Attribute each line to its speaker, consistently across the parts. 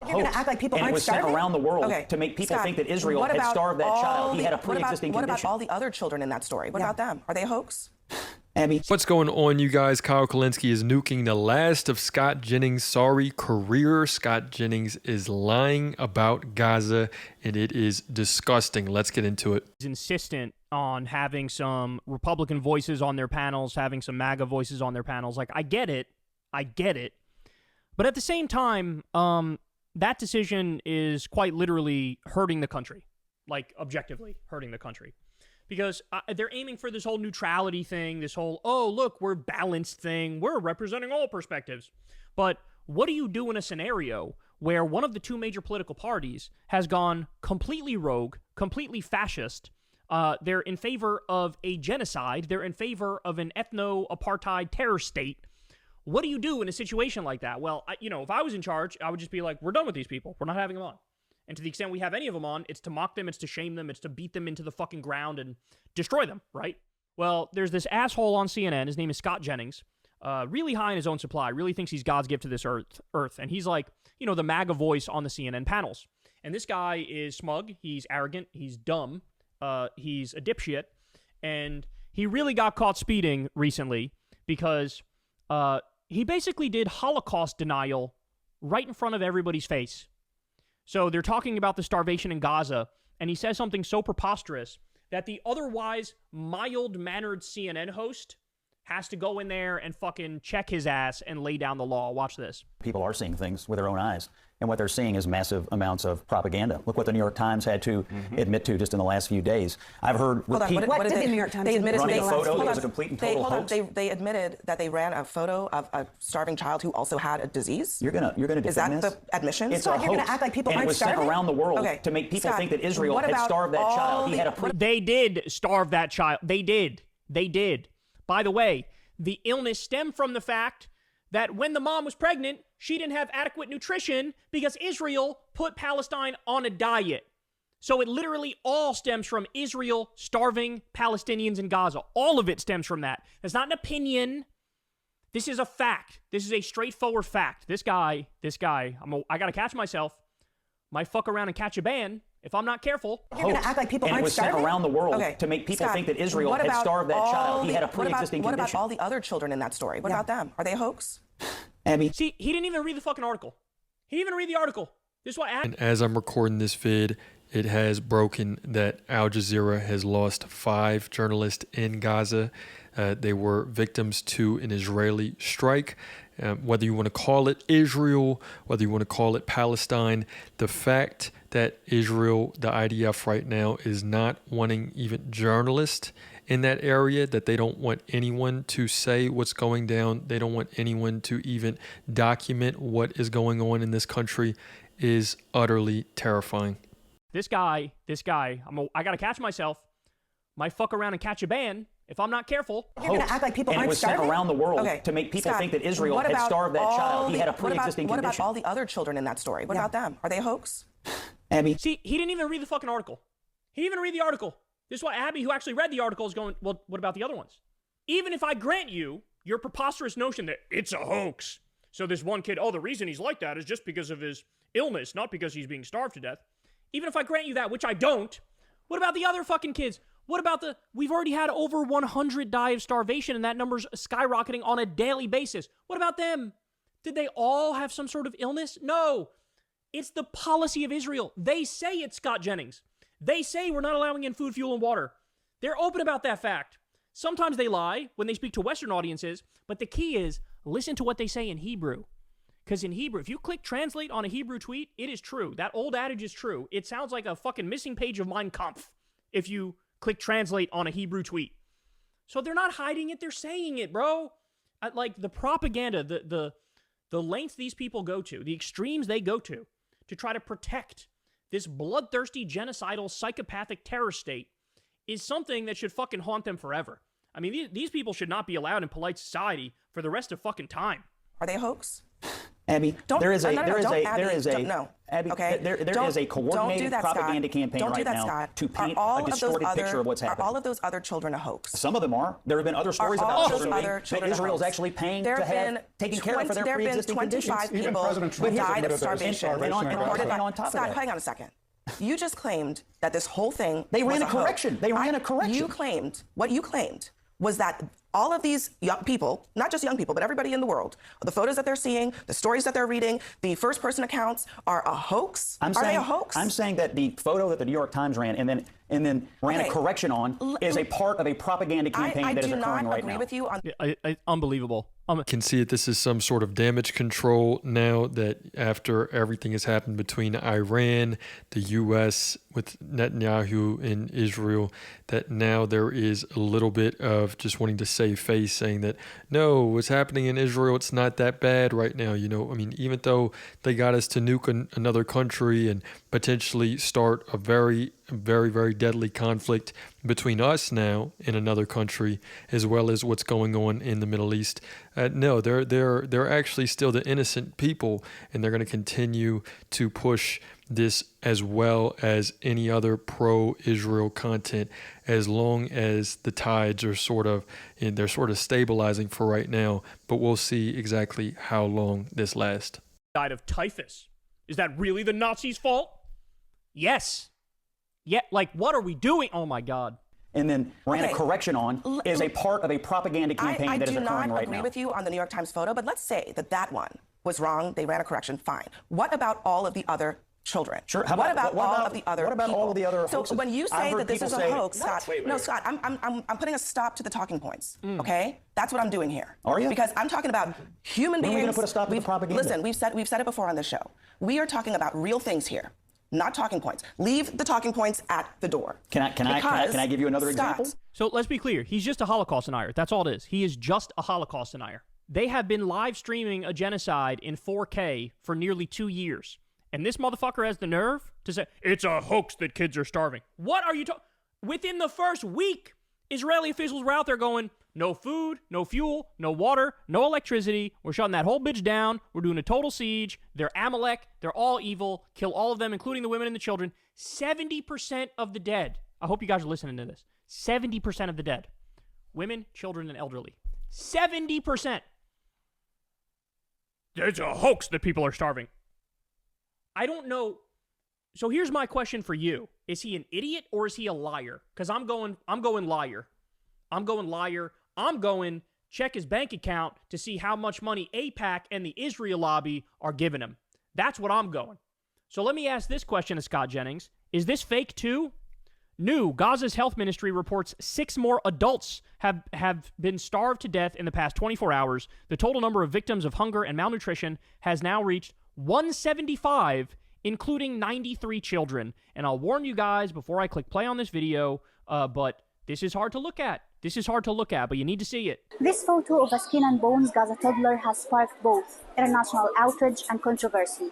Speaker 1: You're going to act like people aren't starving?
Speaker 2: And it was sent around the world to make people think that Israel had starved that child. He had a pre-existing condition.
Speaker 1: What about all the other children in that story? What about them? Are they a hoax?
Speaker 2: Abby.
Speaker 3: What's going on, you guys? Kyle Kulinski is nuking the last of Scott Jennings' sorry career. Scott Jennings is lying about Gaza, and it is disgusting. Let's get into it.
Speaker 4: He's insistent on having some Republican voices on their panels, having some MAGA voices on their panels. Like, I get it. But at the same time, that decision is quite literally hurting the country. Like, objectively hurting the country. Because they're aiming for this whole neutrality thing, this whole, oh, look, we're balanced thing. We're representing all perspectives. But what do you do in a scenario where one of the two major political parties has gone completely rogue, completely fascist? They're in favor of a genocide. They're in favor of an ethno-apartheid terror state. What do you do in a situation like that? Well, if I was in charge, I would just be like, we're done with these people. We're not having them on. And to the extent we have any of them on, it's to mock them, it's to shame them, it's to beat them into the fucking ground and destroy them, right? Well, there's this asshole on CNN, his name is Scott Jennings, really high in his own supply, really thinks he's God's gift to this earth. And he's like, the MAGA voice on the CNN panels. And this guy is smug, he's arrogant, he's dumb, he's a dipshit, and he really got caught speeding recently because he basically did Holocaust denial right in front of everybody's face. So they're talking about the starvation in Gaza, and he says something so preposterous that the otherwise mild-mannered CNN host has to go in there and fucking check his ass and lay down the law. Watch this.
Speaker 2: People are seeing things with their own eyes, and what they're seeing is massive amounts of propaganda. Look what the New York Times had to admit to just in the last few days. I've heard
Speaker 1: what did the New York Times admit?
Speaker 2: Running a photo that was a complete and total hoax.
Speaker 1: They admitted that they ran a photo of a starving child who also had a disease.
Speaker 2: You're gonna defend this?
Speaker 1: Is that the admission?
Speaker 2: It's a hoax.
Speaker 1: You're gonna act like people
Speaker 2: aren't starving? And it was sent around the world to make people think that Israel had starved that child. He had a
Speaker 4: They did starve that child. They did. By the way, the illness stemmed from the fact that when the mom was pregnant, she didn't have adequate nutrition because Israel put Palestine on a diet. So it literally all stems from Israel starving Palestinians in Gaza. All of it stems from that. It's not an opinion. This is a fact. This is a straightforward fact. This guy, I gotta catch myself. Might fuck around and catch a ban if I'm not careful.
Speaker 1: You're going to act like people
Speaker 2: aren't starving? And it was sent around the world to make people think that Israel had starved that child. He had a pre-existing condition.
Speaker 1: What about all the other children in that story? What about them? Are they a hoax?
Speaker 2: Abby.
Speaker 4: See, he didn't even read the fucking article. He didn't even read the article. This is what happened.
Speaker 3: And as I'm recording this vid, it has broken that Al Jazeera has lost 5 journalists in Gaza. They were victims to an Israeli strike. Whether you want to call it Israel, whether you want to call it Palestine, the fact that Israel, the IDF right now, is not wanting even journalists in that area, that they don't want anyone to say what's going down, they don't want anyone to even document what is going on in this country, is utterly terrifying.
Speaker 4: This guy, I gotta catch myself. Might fuck around and catch a ban if I'm not careful.
Speaker 1: You're going to act like people
Speaker 2: aren't starving? And it was sent around the world to make people think that Israel had starved that child. He had a pre-existing condition.
Speaker 1: What about all the other children in that story? What about them? Are they a hoax?
Speaker 2: Abby.
Speaker 4: See, he didn't even read the fucking article. He didn't even read the article. This is why Abby, who actually read the article, is going, well, what about the other ones? Even if I grant you your preposterous notion that it's a hoax. So this one kid, the reason he's like that is just because of his illness, not because he's being starved to death. Even if I grant you that, which I don't, what about the other fucking kids? What about we've already had over 100 die of starvation, and that number's skyrocketing on a daily basis. What about them? Did they all have some sort of illness? No. It's the policy of Israel. They say it's Scott Jennings. They say we're not allowing in food, fuel, and water. They're open about that fact. Sometimes they lie when they speak to Western audiences, but the key is listen to what they say in Hebrew. Because in Hebrew, if you click translate on a Hebrew tweet, it is true. That old adage is true. It sounds like a fucking missing page of Mein Kampf if you click translate on a Hebrew tweet. So they're not hiding it. They're saying it, bro. Like the propaganda, the lengths these people go to, the extremes they go to try to protect this bloodthirsty, genocidal, psychopathic terror state is something that should fucking haunt them forever. I mean, these people should not be allowed in polite society for the rest of fucking time.
Speaker 1: Are they a hoax?
Speaker 2: Abby,
Speaker 1: Don't,
Speaker 2: there is a
Speaker 1: no, no,
Speaker 2: there is
Speaker 1: don't,
Speaker 2: a
Speaker 1: Abby,
Speaker 2: there is a
Speaker 1: don't, no.
Speaker 2: Abby,
Speaker 1: Okay.
Speaker 2: there
Speaker 1: Don't-
Speaker 2: is a
Speaker 1: don't do
Speaker 2: coordinated
Speaker 1: that, Scott.
Speaker 2: propaganda campaign
Speaker 1: Don't do
Speaker 2: right
Speaker 1: that,
Speaker 2: now
Speaker 1: Scott.
Speaker 2: to paint
Speaker 1: Are all
Speaker 2: a
Speaker 1: of those
Speaker 2: distorted
Speaker 1: other,
Speaker 2: picture of what's happening.
Speaker 1: Are all of those other children a hoax?
Speaker 2: Some of them are. There have been other stories
Speaker 1: all
Speaker 2: about
Speaker 1: of those
Speaker 2: children
Speaker 1: other
Speaker 2: that
Speaker 1: children a
Speaker 2: Israel's
Speaker 1: hoax?
Speaker 2: actually paying
Speaker 1: There
Speaker 2: to
Speaker 1: have
Speaker 2: have
Speaker 1: been
Speaker 2: taken care of for their
Speaker 1: there have been
Speaker 2: pre-existing conditions.
Speaker 1: 25
Speaker 5: Even
Speaker 1: people
Speaker 5: President
Speaker 1: who
Speaker 5: Trump has
Speaker 1: died of
Speaker 5: admitted there's
Speaker 1: starvation.
Speaker 5: starvation in Gaza.
Speaker 2: And on top of
Speaker 1: Scott,
Speaker 2: that-
Speaker 1: hang on a second. You just claimed that this whole thing
Speaker 2: They
Speaker 1: was
Speaker 2: ran a
Speaker 1: hoax.
Speaker 2: correction. They ran a correction.
Speaker 1: You claimed, what you claimed was that all of these young people, not just young people, but everybody in the world, the photos that they're seeing, the stories that they're reading, the first-person accounts are a hoax? Are they a hoax?
Speaker 2: I'm saying that the photo that the New York Times ran and then ran a correction on is a part of a propaganda campaign that is occurring right now.
Speaker 1: I do not agree with you on.
Speaker 4: Unbelievable.
Speaker 3: Can see it. This is some sort of damage control now that after everything has happened between Iran, the U.S. with Netanyahu in Israel, that now there is a little bit of just wanting to save face, saying that, no, what's happening in Israel, it's not that bad right now. You know, I mean, even though they got us to nuke another country and potentially start a very, very, very deadly conflict between us now in another country, as well as what's going on in the Middle East. No, they're actually still the innocent people, and they're going to continue to push this as well as any other pro-Israel content, as long as the tides are they're sort of stabilizing for right now. But we'll see exactly how long this lasts.
Speaker 4: Died of typhus. Is that really the Nazis' fault? Yes. Yeah, like, what are we doing? Oh, my God.
Speaker 2: And then ran a correction on is a part of a propaganda campaign that is occurring right now.
Speaker 1: I do not agree with you on the New York Times photo, but let's say that one was wrong. They ran a correction. Fine. What about all of the other children?
Speaker 2: Sure.
Speaker 1: What about all of the other
Speaker 2: What about
Speaker 1: people?
Speaker 2: all of the other
Speaker 1: So
Speaker 2: hoaxes?
Speaker 1: when you say that this is a hoax, Scott,
Speaker 5: wait.
Speaker 1: Scott, I'm putting a stop to the talking points. Okay, that's what I'm doing here.
Speaker 2: Are you?
Speaker 1: Because I'm talking about human beings.
Speaker 2: When are we going to put a stop to the propaganda?
Speaker 1: Listen, we've said it before on this show. We are talking about real things here, not talking points. Leave the talking points at the door.
Speaker 2: Can I give you another
Speaker 1: Scott,
Speaker 2: example?
Speaker 4: So let's be clear. He's just a Holocaust denier. That's all it is. He is just a Holocaust denier. They have been live streaming a genocide in 4K for nearly 2 years. And this motherfucker has the nerve to say, it's a hoax that kids are starving. What are you talking? Within the first week, Israeli officials were out there going, no food, no fuel, no water, no electricity. We're shutting that whole bitch down. We're doing a total siege. They're Amalek. They're all evil. Kill all of them, including the women and the children. 70% of the dead. I hope you guys are listening to this. 70% of the dead. Women, children, and elderly. 70%. It's a hoax that people are starving. I don't know. So here's my question for you. Is he an idiot or is he a liar? Because I'm going liar. I'm going liar. I'm going check his bank account to see how much money AIPAC and the Israel lobby are giving him. That's what I'm going. So let me ask this question to Scott Jennings. Is this fake too? New, Gaza's health ministry reports 6 more adults have been starved to death in the past 24 hours. The total number of victims of hunger and malnutrition has now reached 175, including 93 children. And I'll warn you guys before I click play on this video, but this is hard to look at. But you need to see it.
Speaker 6: This photo of a skin and bones Gaza toddler has sparked both international outrage and controversy.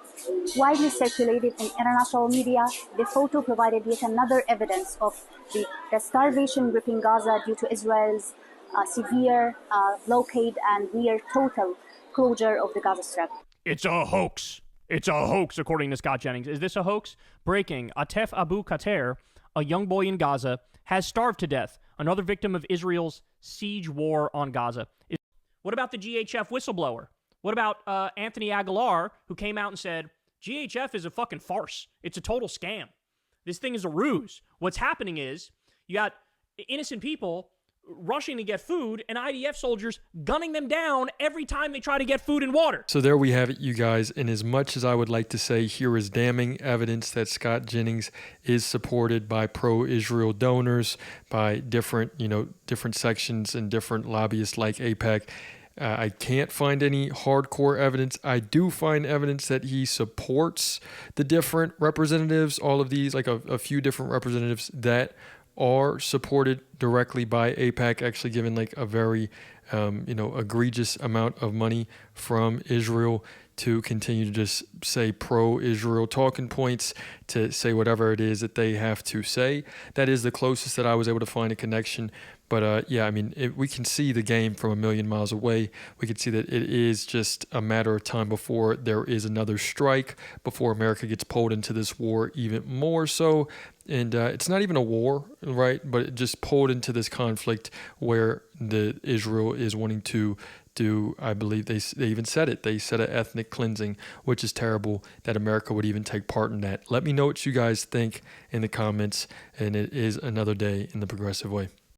Speaker 6: Widely circulated in international media, the photo provided yet another evidence of the starvation gripping Gaza due to Israel's severe blockade and near total closure of the Gaza Strip.
Speaker 4: It's a hoax. It's a hoax, according to Scott Jennings. Is this a hoax? Breaking. Atef Abu Qater, a young boy in Gaza, has starved to death. Another victim of Israel's siege war on Gaza. What about the GHF whistleblower? What about Anthony Aguilar, who came out and said, GHF is a fucking farce. It's a total scam. This thing is a ruse. What's happening is you got innocent people rushing to get food and IDF soldiers gunning them down every time they try to get food and water.
Speaker 3: So there we have it, you guys. And as much as I would like to say here is damning evidence that Scott Jennings is supported by pro-Israel donors, by different sections and different lobbyists like AIPAC, I can't find any hardcore evidence. I do find evidence that he supports the different representatives, all of these, like a few different representatives that are supported directly by AIPAC, actually given like a very egregious amount of money from Israel to continue to just say pro-Israel talking points, to say whatever it is that they have to say. That is the closest that I was able to find a connection. But yeah, I mean, we can see the game from a million miles away. We can see that it is just a matter of time before there is another strike, before America gets pulled into this war even more so. And it's not even a war, right? But it just pulled into this conflict where Israel is wanting to do, I believe they even said it. They said an ethnic cleansing, which is terrible that America would even take part in that. Let me know what you guys think in the comments. And it is another day in the progressive way.